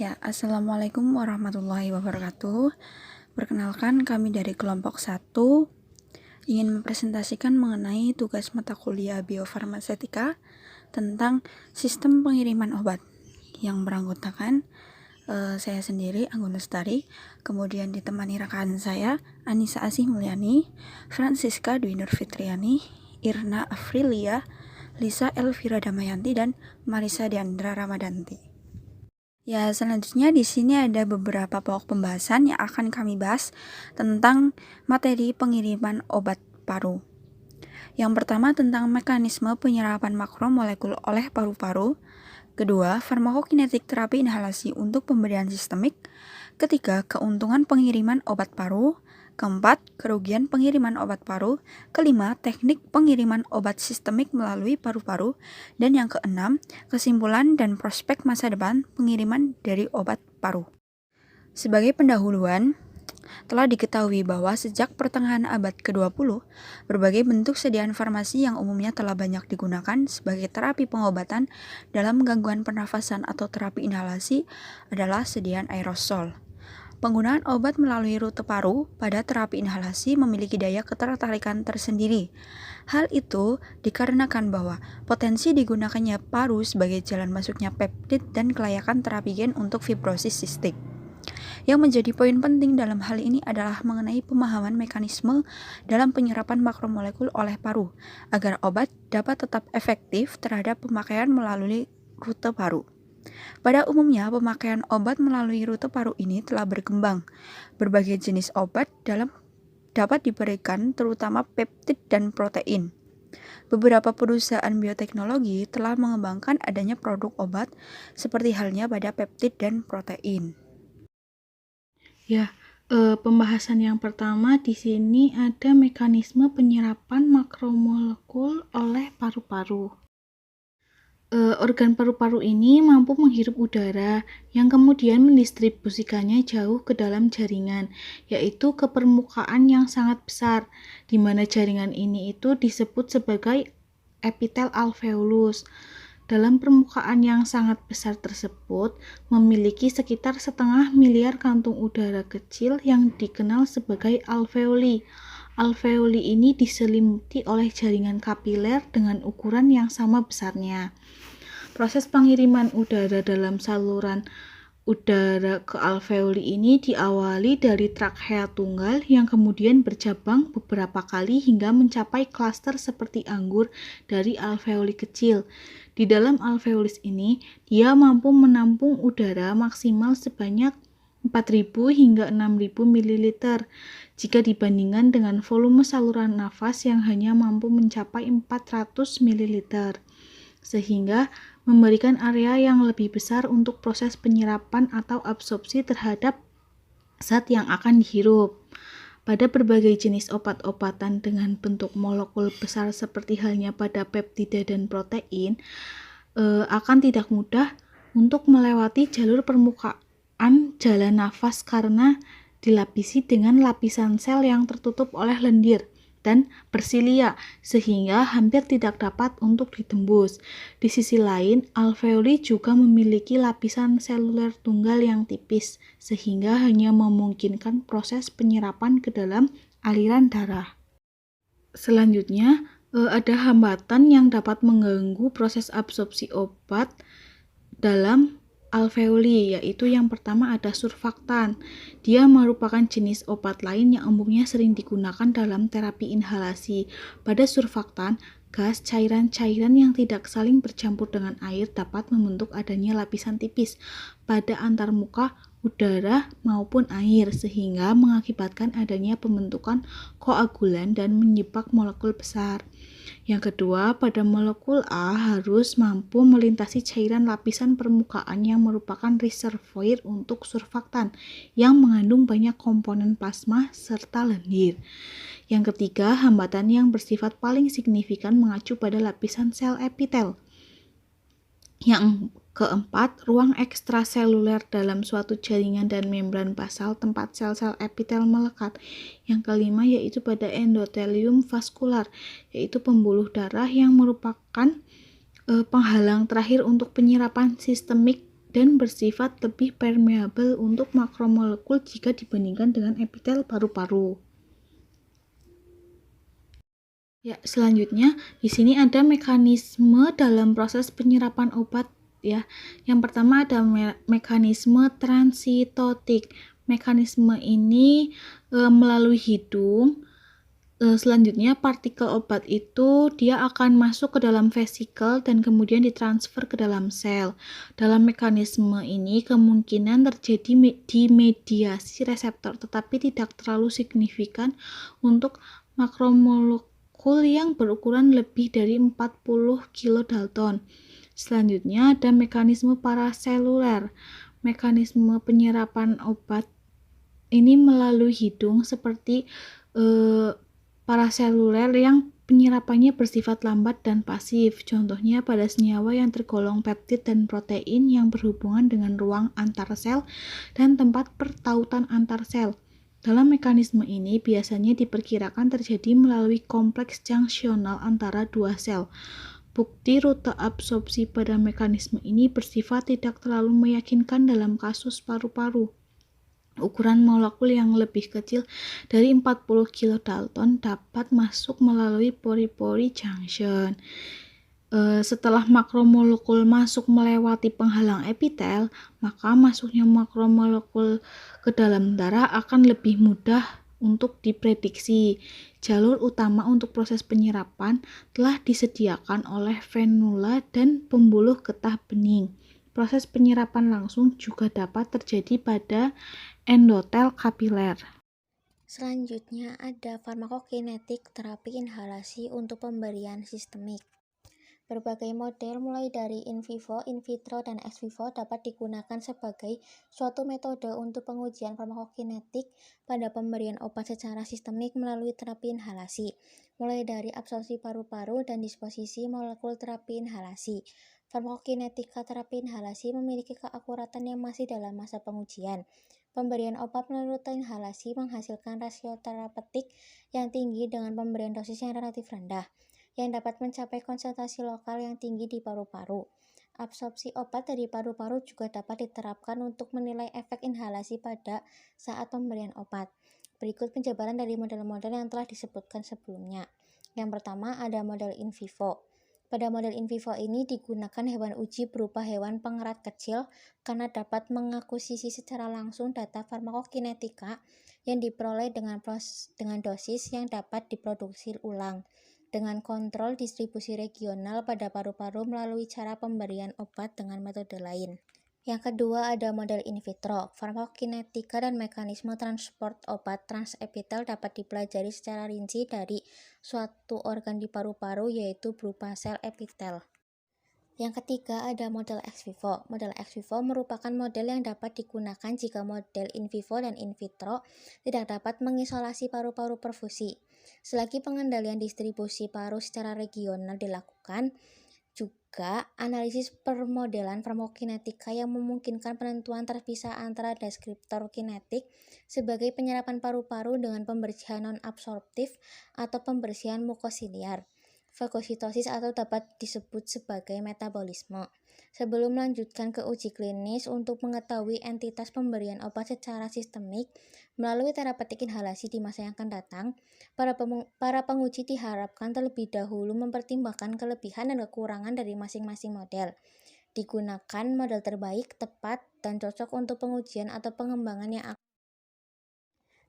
Ya, Assalamualaikum warahmatullahi wabarakatuh. Perkenalkan, kami dari kelompok 1 ingin mempresentasikan mengenai tugas mata kuliah biofarmasetika tentang sistem pengiriman obat yang beranggotakan saya sendiri, Anggun Lestari, kemudian ditemani rekan saya, Anissa Asih Mulyani, Francisca Dwi Nur Fitriani, Irna Afrilia, Lisa Elvira Damayanti, dan Marisa Diandra Ramadanti. Ya, selanjutnya di sini ada beberapa pokok pembahasan yang akan kami bahas tentang materi pengiriman obat paru. Yang pertama tentang mekanisme penyerapan makromolekul oleh paru-paru. Kedua, farmakokinetik terapi inhalasi untuk pemberian sistemik. Ketiga, keuntungan pengiriman obat paru. Keempat, kerugian pengiriman obat paru. Kelima, teknik pengiriman obat sistemik melalui paru-paru. Dan yang keenam, kesimpulan dan prospek masa depan pengiriman dari obat paru. Sebagai pendahuluan, telah diketahui bahwa sejak pertengahan abad ke-20, berbagai bentuk sediaan farmasi yang umumnya telah banyak digunakan sebagai terapi pengobatan dalam gangguan pernafasan atau terapi inhalasi adalah sediaan aerosol. Penggunaan obat melalui rute paru pada terapi inhalasi memiliki daya ketertarikan tersendiri. Hal itu dikarenakan bahwa potensi digunakannya paru sebagai jalan masuknya peptid dan kelayakan terapi gen untuk fibrosis sistik. Yang menjadi poin penting dalam hal ini adalah mengenai pemahaman mekanisme dalam penyerapan makromolekul oleh paru, agar obat dapat tetap efektif terhadap pemakaian melalui rute paru. Pada umumnya, pemakaian obat melalui rute paru ini telah berkembang. Berbagai jenis obat dapat diberikan, terutama peptid dan protein. Beberapa perusahaan bioteknologi telah mengembangkan adanya produk obat seperti halnya pada peptid dan protein. Pembahasan yang pertama di sini ada mekanisme penyerapan makromolekul oleh paru-paru. Organ paru-paru ini mampu menghirup udara yang kemudian mendistribusikannya jauh ke dalam jaringan, yaitu ke permukaan yang sangat besar, di mana jaringan ini itu disebut sebagai epitel alveolus. Dalam permukaan yang sangat besar tersebut memiliki sekitar 0,5 miliar kantung udara kecil yang dikenal sebagai alveoli. Alveoli ini diselimuti oleh jaringan kapiler dengan ukuran yang sama besarnya. Proses pengiriman udara dalam saluran udara ke alveoli ini diawali dari trakea tunggal yang kemudian bercabang beberapa kali hingga mencapai klaster seperti anggur dari alveoli kecil. Di dalam alveolus ini, dia mampu menampung udara maksimal sebanyak 4.000 hingga 6.000 ml jika dibandingkan dengan volume saluran nafas yang hanya mampu mencapai 400 ml, sehingga memberikan area yang lebih besar untuk proses penyerapan atau absorpsi terhadap zat yang akan dihirup. Pada berbagai jenis obat-obatan dengan bentuk molekul besar seperti halnya pada peptida dan protein, akan tidak mudah untuk melewati jalur permukaan jalan nafas karena dilapisi dengan lapisan sel yang tertutup oleh lendir dan bersilia sehingga hampir tidak dapat untuk ditembus. Di sisi lain, alveoli juga memiliki lapisan seluler tunggal yang tipis sehingga hanya memungkinkan proses penyerapan ke dalam aliran darah. Selanjutnya, ada hambatan yang dapat mengganggu proses absorpsi obat dalam alveoli, yaitu yang pertama ada surfaktan. Dia merupakan jenis obat lain yang umumnya sering digunakan dalam terapi inhalasi. Pada surfaktan, gas cairan-cairan yang tidak saling bercampur dengan air dapat membentuk adanya lapisan tipis pada antarmuka udara maupun air sehingga mengakibatkan adanya pembentukan koagulan dan menyebabkan molekul besar. Yang kedua, pada molekul A harus mampu melintasi cairan lapisan permukaan yang merupakan reservoir untuk surfaktan yang mengandung banyak komponen plasma serta lendir. Yang ketiga, hambatan yang bersifat paling signifikan mengacu pada lapisan sel epitel. Yang keempat, ruang ekstraseluler dalam suatu jaringan dan membran basal tempat sel-sel epitel melekat. Yang kelima yaitu pada endotelium vaskular, yaitu pembuluh darah yang merupakan penghalang terakhir untuk penyerapan sistemik dan bersifat lebih permeabel untuk makromolekul jika dibandingkan dengan epitel paru-paru. Ya, selanjutnya di sini ada mekanisme dalam proses penyerapan obat ya. Yang pertama ada mekanisme transitotik. Mekanisme ini melalui hidung. Selanjutnya partikel obat itu dia akan masuk ke dalam vesikel dan kemudian ditransfer ke dalam sel. Dalam mekanisme ini kemungkinan terjadi di mediasi reseptor tetapi tidak terlalu signifikan untuk makromolekul yang berukuran lebih dari 40 kilodalton. Selanjutnya ada mekanisme paraseluler. Mekanisme penyerapan obat ini melalui hidung seperti paraseluler yang penyerapannya bersifat lambat dan pasif. Contohnya pada senyawa yang tergolong peptid dan protein yang berhubungan dengan ruang antar sel dan tempat pertautan antar sel. Dalam mekanisme ini biasanya diperkirakan terjadi melalui kompleks junksional antara dua sel. Bukti rute absorpsi pada mekanisme ini bersifat tidak terlalu meyakinkan dalam kasus paru-paru. Ukuran molekul yang lebih kecil dari 40 kilodalton dapat masuk melalui pori-pori junction. Setelah makromolekul masuk melewati penghalang epitel, maka masuknya makromolekul ke dalam darah akan lebih mudah untuk diprediksi. Jalur utama untuk proses penyerapan telah disediakan oleh venula dan pembuluh getah bening. Proses penyerapan langsung juga dapat terjadi pada endotel kapiler. Selanjutnya ada farmakokinetik terapi inhalasi untuk pemberian sistemik. Berbagai model mulai dari in vivo, in vitro, dan ex vivo dapat digunakan sebagai suatu metode untuk pengujian farmakokinetik pada pemberian obat secara sistemik melalui terapi inhalasi, mulai dari absorpsi paru-paru dan disposisi molekul terapi inhalasi. Farmakokinetika terapi inhalasi memiliki keakuratan yang masih dalam masa pengujian. Pemberian obat melalui rute inhalasi menghasilkan rasio terapeutik yang tinggi dengan pemberian dosis yang relatif rendah, yang dapat mencapai konsentrasi lokal yang tinggi di paru-paru. Absorpsi obat dari paru-paru juga dapat diterapkan untuk menilai efek inhalasi pada saat pemberian obat. Berikut penjabaran dari model-model yang telah disebutkan sebelumnya. Yang pertama ada model in vivo. Pada model in vivo ini digunakan hewan uji berupa hewan pengerat kecil karena dapat mengakuisisi secara langsung data farmakokinetika yang diperoleh dengan dosis yang dapat diproduksi ulang, dengan kontrol distribusi regional pada paru-paru melalui cara pemberian obat dengan metode lain. Yang kedua ada model in vitro. Farmakokinetika dan mekanisme transport obat transepitel dapat dipelajari secara rinci dari suatu organ di paru-paru yaitu berupa sel epitel. Yang ketiga ada model ex vivo. Model ex vivo merupakan model yang dapat digunakan jika model in vivo dan in vitro tidak dapat mengisolasi paru-paru perfusi. Selagi pengendalian distribusi paru secara regional dilakukan, juga analisis permodelan farmakokinetika yang memungkinkan penentuan terpisah antara deskriptor kinetik sebagai penyerapan paru-paru dengan pembersihan non-absorptif atau pembersihan mukosiliar, fagositosis atau dapat disebut sebagai metabolisme. Sebelum melanjutkan ke uji klinis untuk mengetahui entitas pemberian obat secara sistemik melalui terapeutik inhalasi di masa yang akan datang, para penguji diharapkan terlebih dahulu mempertimbangkan kelebihan dan kekurangan dari masing-masing model. Digunakan model terbaik, tepat, dan cocok untuk pengujian atau pengembangan yang akan.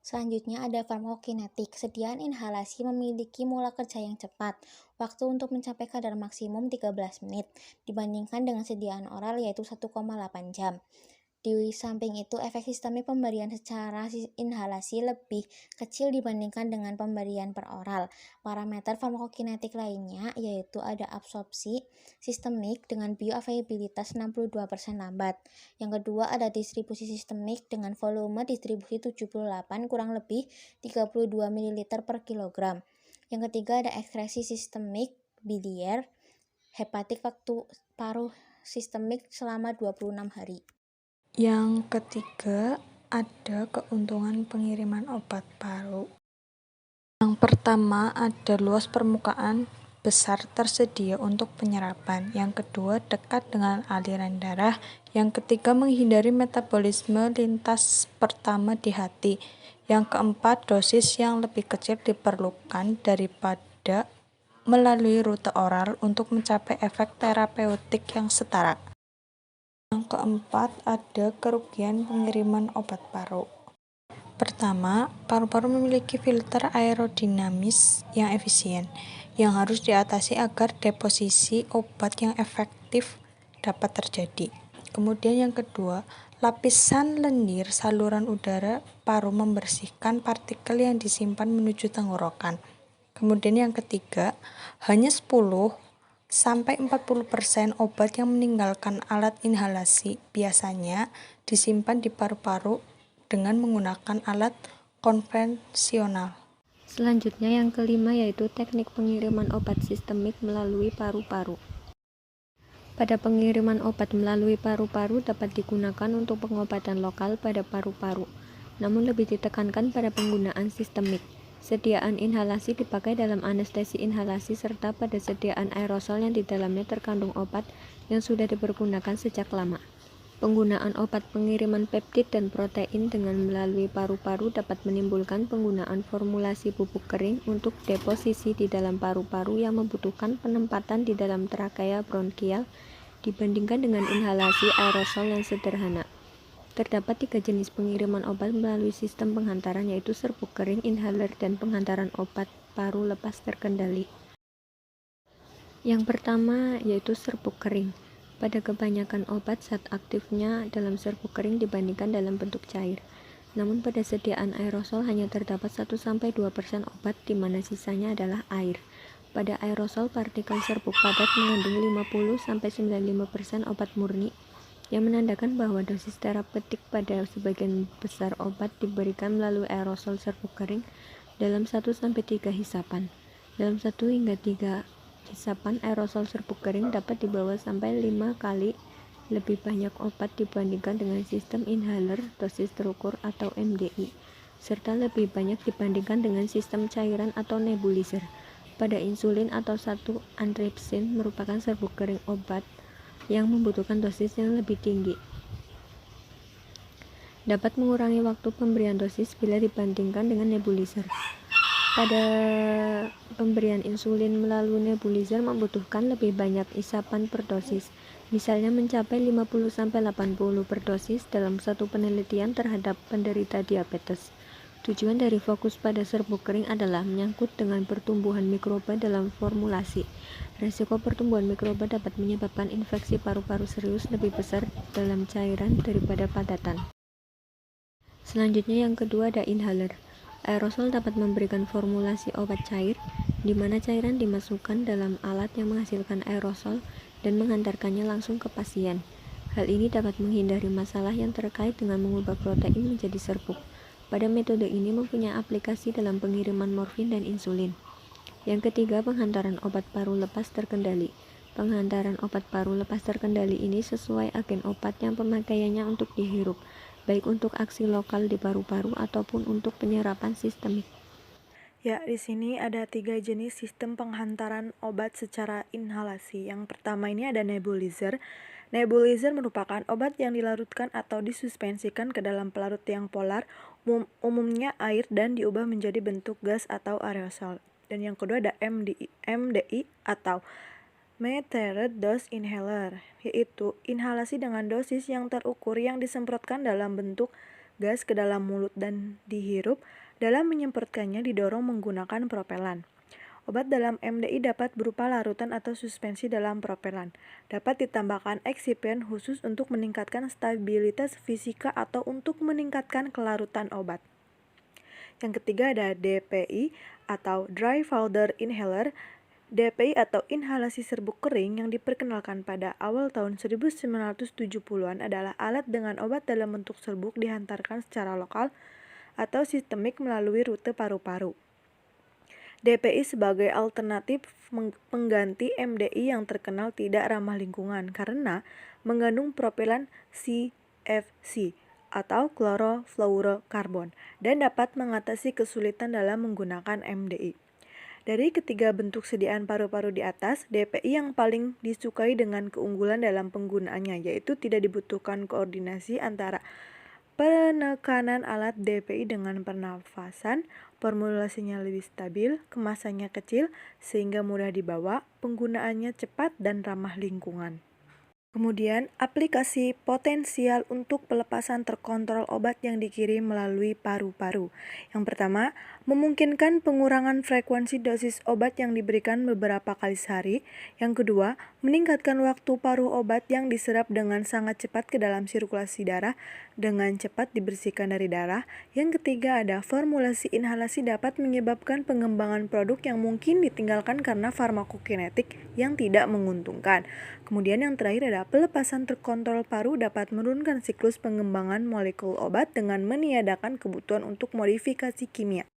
Selanjutnya ada farmakokinetik. Sediaan inhalasi memiliki mula kerja yang cepat. Waktu untuk mencapai kadar maksimum 13 menit dibandingkan dengan sediaan oral yaitu 1,8 jam. Di samping itu, efek sistemik pemberian secara inhalasi lebih kecil dibandingkan dengan pemberian per oral. Parameter farmakokinetik lainnya yaitu ada absorpsi sistemik dengan bioavailabilitas 62% lambat. Yang kedua ada distribusi sistemik dengan volume distribusi 78 kurang lebih 32 ml per kilogram. Yang ketiga ada ekskresi sistemik biliar hepatik waktu paruh sistemik selama 26 hari. Yang ketiga, ada keuntungan pengiriman obat paru. Yang pertama, ada luas permukaan besar tersedia untuk penyerapan. Yang kedua, dekat dengan aliran darah. Yang ketiga, menghindari metabolisme lintas pertama di hati. Yang keempat, dosis yang lebih kecil diperlukan daripada melalui rute oral untuk mencapai efek terapeutik yang setara. Yang keempat, ada kerugian pengiriman obat paru. Pertama, paru-paru memiliki filter aerodinamis yang efisien, yang harus diatasi agar deposisi obat yang efektif dapat terjadi. Kemudian yang kedua, lapisan lendir saluran udara paru membersihkan partikel yang disimpan menuju tenggorokan. Kemudian yang ketiga, hanya 10-40% obat yang meninggalkan alat inhalasi biasanya disimpan di paru-paru dengan menggunakan alat konvensional. Selanjutnya yang kelima yaitu teknik pengiriman obat sistemik melalui paru-paru. Pada pengiriman obat melalui paru-paru dapat digunakan untuk pengobatan lokal pada paru-paru, namun lebih ditekankan pada penggunaan sistemik. Sediaan inhalasi dipakai dalam anestesi inhalasi serta pada sediaan aerosol yang di dalamnya terkandung obat yang sudah dipergunakan sejak lama. Penggunaan obat pengiriman peptid dan protein dengan melalui paru-paru dapat menimbulkan penggunaan formulasi bubuk kering untuk deposisi di dalam paru-paru yang membutuhkan penempatan di dalam trakea bronkial dibandingkan dengan inhalasi aerosol yang sederhana. Terdapat 3 jenis pengiriman obat melalui sistem penghantaran yaitu serbuk kering, inhaler, dan penghantaran obat paru lepas terkendali. Yang pertama yaitu serbuk kering. Pada kebanyakan obat zat aktifnya dalam serbuk kering dibandingkan dalam bentuk cair. Namun pada sediaan aerosol hanya terdapat 1-2% obat di mana sisanya adalah air. Pada aerosol partikel serbuk padat mengandung 50-95% obat murni, yang menandakan bahwa dosis terapeutik pada sebagian besar obat diberikan melalui aerosol serbuk kering dalam 1-3 hisapan. Dalam 1-3 hisapan aerosol serbuk kering dapat dibawa sampai 5 kali lebih banyak obat dibandingkan dengan sistem inhaler dosis terukur atau MDI, serta lebih banyak dibandingkan dengan sistem cairan atau nebulizer. Pada insulin atau 1 antripsin merupakan serbuk kering obat yang membutuhkan dosis yang lebih tinggi. Dapat mengurangi waktu pemberian dosis bila dibandingkan dengan nebulizer. Pada pemberian insulin melalui nebulizer membutuhkan lebih banyak isapan per dosis, misalnya mencapai 50-80 per dosis dalam satu penelitian terhadap penderita diabetes. Tujuan dari fokus pada serbuk kering adalah menyangkut dengan pertumbuhan mikroba dalam formulasi. Risiko pertumbuhan mikroba dapat menyebabkan infeksi paru-paru serius lebih besar dalam cairan daripada padatan. Selanjutnya yang kedua ada inhaler. Aerosol dapat memberikan formulasi obat cair, di mana cairan dimasukkan dalam alat yang menghasilkan aerosol dan mengantarkannya langsung ke pasien. Hal ini dapat menghindari masalah yang terkait dengan mengubah protein menjadi serbuk. Pada metode ini mempunyai aplikasi dalam pengiriman morfin dan insulin. Yang ketiga, penghantaran obat paru lepas terkendali. Penghantaran obat paru lepas terkendali ini sesuai agen obat yang pemakaiannya untuk dihirup, baik untuk aksi lokal di paru-paru ataupun untuk penyerapan sistemik. Ya, di sini ada 3 jenis sistem penghantaran obat secara inhalasi. Yang pertama ini ada nebulizer. Nebulizer merupakan obat yang dilarutkan atau disuspensikan ke dalam pelarut yang polar, umumnya air, dan diubah menjadi bentuk gas atau aerosol. Dan yang kedua ada MDI atau Metered Dose Inhaler, yaitu inhalasi dengan dosis yang terukur yang disemprotkan dalam bentuk gas ke dalam mulut dan dihirup. Dalam menyemprotkannya didorong menggunakan propelan. Obat dalam MDI dapat berupa larutan atau suspensi dalam propelan. Dapat ditambahkan eksipien khusus untuk meningkatkan stabilitas fisika atau untuk meningkatkan kelarutan obat. Yang ketiga ada DPI atau Dry Powder Inhaler. DPI atau inhalasi serbuk kering yang diperkenalkan pada awal tahun 1970-an adalah alat dengan obat dalam bentuk serbuk dihantarkan secara lokal atau sistemik melalui rute paru-paru. DPI sebagai alternatif pengganti MDI yang terkenal tidak ramah lingkungan karena mengandung propelan CFC atau klorofluorokarbon dan dapat mengatasi kesulitan dalam menggunakan MDI. Dari ketiga bentuk sediaan paru-paru di atas, DPI yang paling disukai dengan keunggulan dalam penggunaannya, yaitu tidak dibutuhkan koordinasi antara penekanan alat DPI dengan pernafasan, formulasinya lebih stabil, kemasannya kecil, sehingga mudah dibawa, penggunaannya cepat dan ramah lingkungan. Kemudian, aplikasi potensial untuk pelepasan terkontrol obat yang dikirim melalui paru-paru. Yang pertama, memungkinkan pengurangan frekuensi dosis obat yang diberikan beberapa kali sehari. Yang kedua, meningkatkan waktu paruh obat yang diserap dengan sangat cepat ke dalam sirkulasi darah dengan cepat dibersihkan dari darah. Yang ketiga, ada formulasi inhalasi dapat menyebabkan pengembangan produk yang mungkin ditinggalkan karena farmakokinetik yang tidak menguntungkan. Kemudian yang terakhir ada pelepasan terkontrol paru dapat menurunkan siklus pengembangan molekul obat dengan meniadakan kebutuhan untuk modifikasi kimia.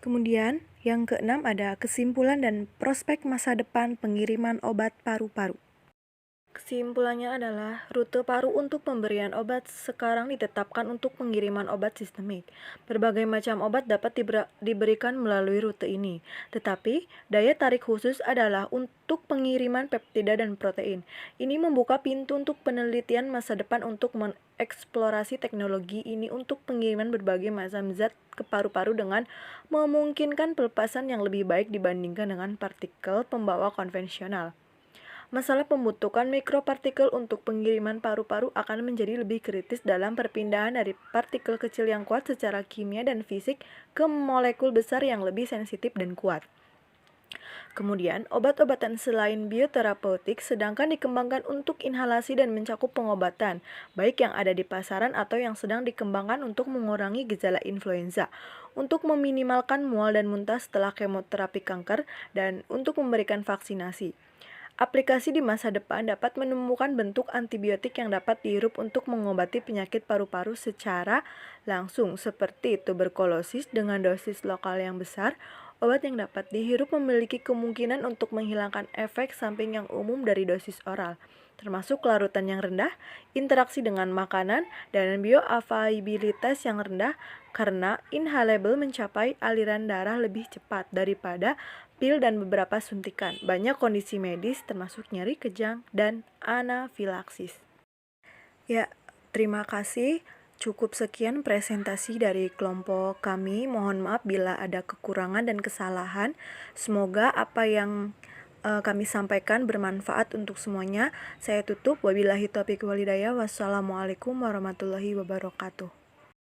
Kemudian yang keenam ada kesimpulan dan prospek masa depan pengiriman obat paru-paru. Kesimpulannya adalah rute paru untuk pemberian obat sekarang ditetapkan untuk pengiriman obat sistemik. Berbagai macam obat dapat diberikan melalui rute ini, tetapi daya tarik khusus adalah untuk pengiriman peptida dan protein. Ini membuka pintu untuk penelitian masa depan untuk mengeksplorasi teknologi ini untuk pengiriman berbagai macam zat ke paru-paru dengan memungkinkan pelepasan yang lebih baik dibandingkan dengan partikel pembawa konvensional. Masalah pembentukan mikropartikel untuk pengiriman paru-paru akan menjadi lebih kritis dalam perpindahan dari partikel kecil yang kuat secara kimia dan fisik ke molekul besar yang lebih sensitif dan kuat. Kemudian, obat-obatan selain bioterapeutik sedangkan dikembangkan untuk inhalasi dan mencakup pengobatan, baik yang ada di pasaran atau yang sedang dikembangkan untuk mengurangi gejala influenza, untuk meminimalkan mual dan muntah setelah kemoterapi kanker, dan untuk memberikan vaksinasi. Aplikasi di masa depan dapat menemukan bentuk antibiotik yang dapat dihirup untuk mengobati penyakit paru-paru secara langsung seperti tuberkulosis dengan dosis lokal yang besar. Obat yang dapat dihirup memiliki kemungkinan untuk menghilangkan efek samping yang umum dari dosis oral, termasuk larutan yang rendah, interaksi dengan makanan, dan bioavailabilitas yang rendah karena inhalable mencapai aliran darah lebih cepat daripada pil dan beberapa suntikan. Banyak kondisi medis termasuk nyeri kejang dan anafilaksis. Ya, terima kasih. Cukup sekian presentasi dari kelompok kami. Mohon maaf bila ada kekurangan dan kesalahan. Semoga apa yang kami sampaikan bermanfaat untuk semuanya. Saya tutup. Wabillahi taufiq wal hidayah. Wassalamualaikum warahmatullahi wabarakatuh.